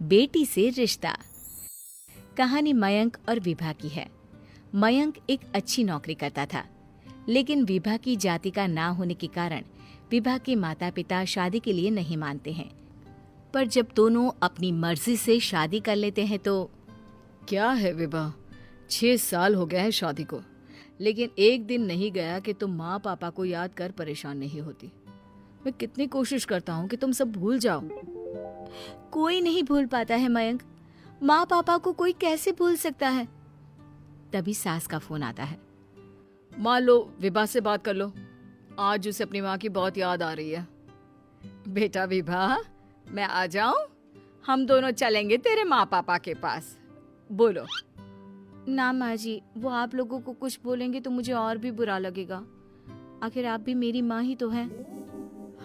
बेटी से रिश्ता। कहानी मयंक और विभा की है। मयंक एक अच्छी नौकरी करता था, लेकिन विभा की जाति का ना होने के कारण विभा के माता पिता शादी के लिए नहीं मानते हैं। पर जब दोनों अपनी मर्जी से शादी कर लेते हैं तो क्या है विभा, 6 साल हो गए हैं शादी को, लेकिन एक दिन नहीं गया कि तुम माँ पापा को याद कर परेशान नहीं होती। मैं कितनी कोशिश करता हूँ कि तुम सब भूल जाओ। कोई नहीं भूल पाता है मयंक। माँ पापा को कोई कैसे भूल सकता है। तभी सास का फोन आता है। मान लो विभा से बात कर लो, आज उसे अपनी माँ की बहुत याद आ रही है। बेटा विभा, मैं आ जाऊं? हम दोनों चलेंगे तेरे माँ पापा के पास। बोलो। ना माँ जी, वो आप लोगों को कुछ बोलेंगे तो मुझे और भी बुरा लगेगा। आखिर आप भी मेरी माँ ही तो हैं।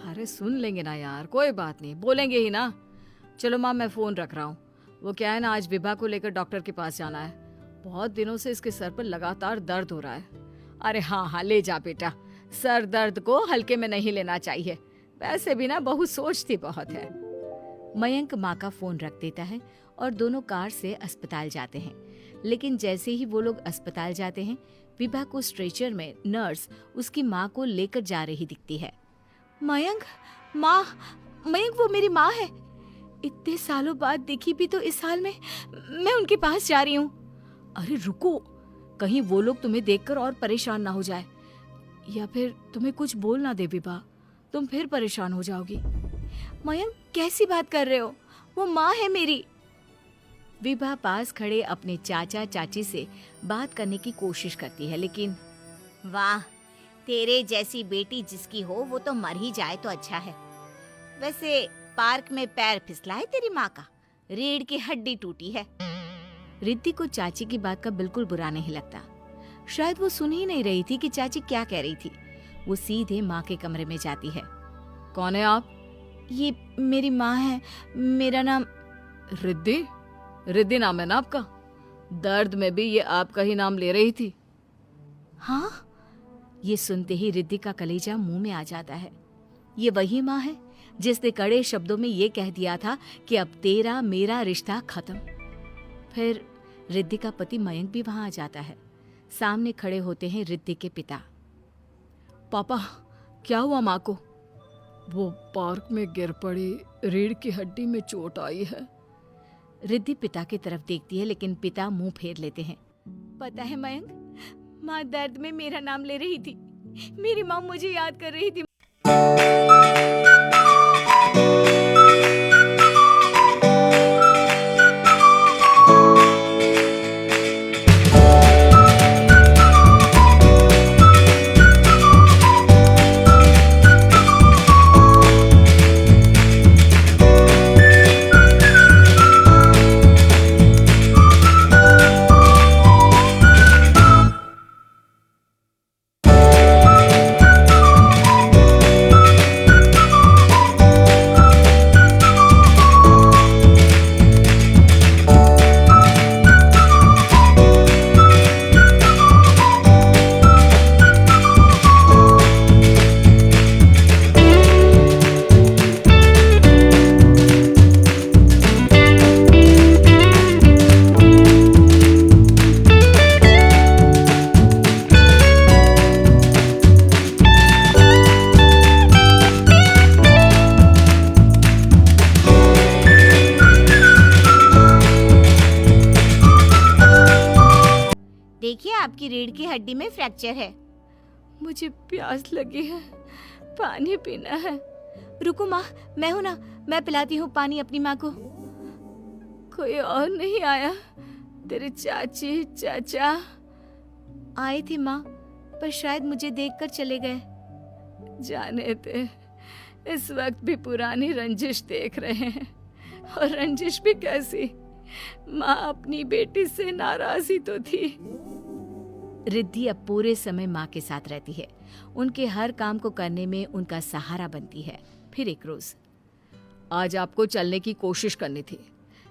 अरे सुन लेंगे ना यार, कोई बात नहीं, बोलेंगे ही ना। चलो माँ, मैं फोन रख रहा हूँ। वो क्या है ना, आज विभा को लेकर डॉक्टर के पास जाना है। बहुत दिनों से इसके सर पर लगातार दर्द हो रहा है। अरे हाँ हाँ, ले जा बेटा, सर दर्द को हल्के में नहीं लेना चाहिए। वैसे भी ना बहू सोचती बहुत है। मयंक माँ का फोन रख देता है और दोनों कार से अस्पताल जाते हैं। लेकिन जैसे ही वो लोग अस्पताल जाते हैं, विभा को स्ट्रेचर में नर्स उसकी माँ को लेकर जा रही दिखती है। मयंक, माँ, मयंक वो मेरी माँ है। इतने सालों बाद देखी भी तो इस हाल में मैं उनके पास जा रही हूँ। अरे रुको, कहीं वो लोग तुम्हें देखकर और परेशान ना हो जाए, या फिर तुम्हें कुछ बोल ना दे विभा, तुम फिर परेशान हो जाओगी। मयंक, कैसी बात कर रहे हो? वो माँ है मेरी। विभा पास खड़े अपने चाचा चाची से बात करने की कोशिश करती है, लेकिन वाह, तेरे जैसी बेटी जिसकी हो वो तो मर ही जाए तो अच्छा है। वैसे पार्क में पैर फिसला है तेरी माँ का, रीढ़ की हड्डी टूटी है। रिद्धि को चाची की बात का बिल्कुल बुरा नहीं लगता। शायद वो सुन ही नहीं रही थी कि चाची क्या कह रही थी। वो सीधे माँ के कमरे में जाती है। कौन है आप? ये मेरी माँ है, मेरा नाम रिद्धि। रिद्धि नाम है ना आपका? दर्द में भी ये आपका ही नाम ले रही थी। हाँ, ये सुनते ही रिद्धि का कलेजा मुंह में आ जाता है। ये वही माँ है जिसने कड़े शब्दों में ये कह दिया था कि अब तेरा मेरा रिश्ता खत्म। फिर रिद्धि का पति मयंक भी वहां आ जाता है। सामने खड़े होते हैं रिद्धि के पिता। पापा, क्या हुआ माँ को? वो पार्क में गिर पड़ी, रीढ़ की हड्डी में चोट आई है। रिद्धि पिता की तरफ देखती है, लेकिन पिता मुंह फेर लेते हैं। पता है मयंक, माँ दर्द में मेरा नाम ले रही थी। मेरी माँ मुझे याद कर रही थी। देखिए, आपकी रीढ़ की हड्डी में फ्रैक्चर है। मुझे प्यास लगी है, पानी पीना है। रुको माँ, मैं हूं ना, मैं पिलाती हूँ पानी अपनी माँ को। कोई और नहीं आया? तेरे चाची चाचा आए थे माँ, पर शायद मुझे देखकर चले गए। जाने दे, इस वक्त भी पुरानी रंजिश देख रहे हैं। और रंजिश भी कैसी, माँ अपनी बेटी से नाराज ही तो थी। रिद्धि अब पूरे समय माँ के साथ रहती है। उनके हर काम को करने में उनका सहारा बनती है। फिर एक रोज, आज आपको चलने की कोशिश करनी थी,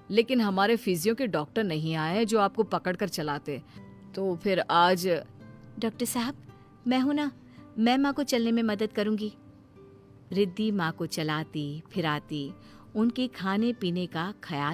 लेकिन हमारे फिजियो के डॉक्टर नहीं आए जो आपको पकड़ कर चलाते, तो फिर आज। डॉक्टर साहब, मैं हूं ना, मैं माँ को चलने में मदद करूंगी। रिद्धि माँ को चलाती फिराती, उनके खाने पीने का ख्याल